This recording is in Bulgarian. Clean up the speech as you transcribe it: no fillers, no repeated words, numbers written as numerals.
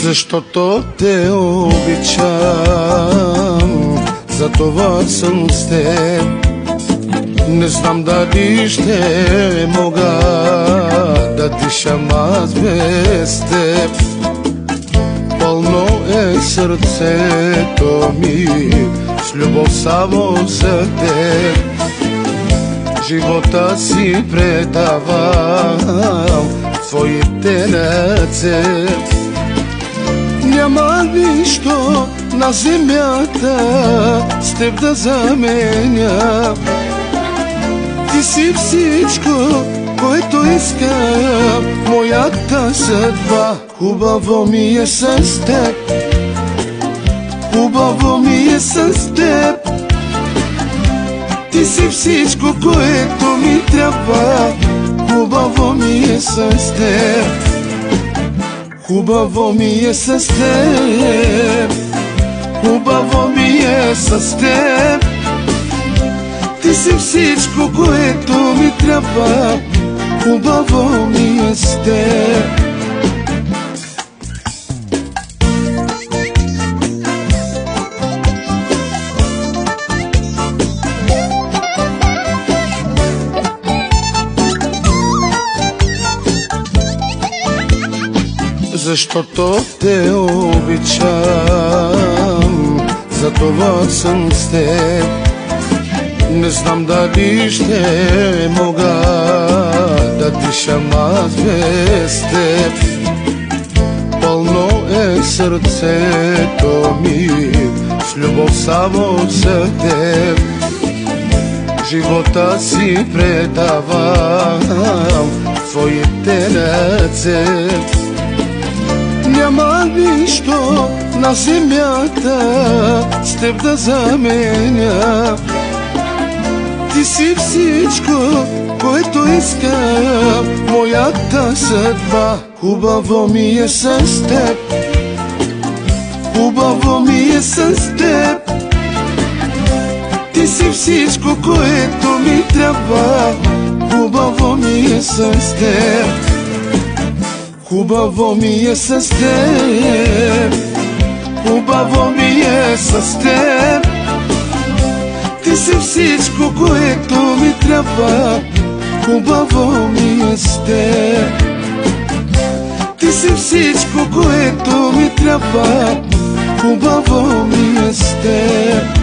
Защото те обичам, затова съм с теб. Не знам дали ще мога да дишам аз без теб. Пълно е сърцето ми с любов само за теб. Живота си предавам в твоите ръце. Няма нищо на земята с теб да заменя. Ти си всичко, което искам, моята съдба. Хубаво ми е с теб, хубаво ми е с теб. Ти си всичко, което ми трябва. Хубаво ми е с теб, хубаво ми е с теб, хубаво ми е с теб. Ти си всичко, което ми трябва. Хубаво ми е с теб. Защото те обичам, затова съм с теб. Не знам дали ще мога да дишам аз без теб. Пълно е сърцето ми с любов само за теб. Живота си предавам в твоите ръце. Няма нищо на земята с теб да заменя. Ти си всичко, което искам, моята съдба. Хубаво ми е с теб, хубаво ми е с теб. Ти си всичко, което ми трябва. Хубаво ми е с теб, хубаво ми е с теб, хубаво ми е с теб. Ти си всичко, което ми трябва. Хубаво ми е с теб. Ти си всичко, което ми трябва. Хубаво ми е с теб.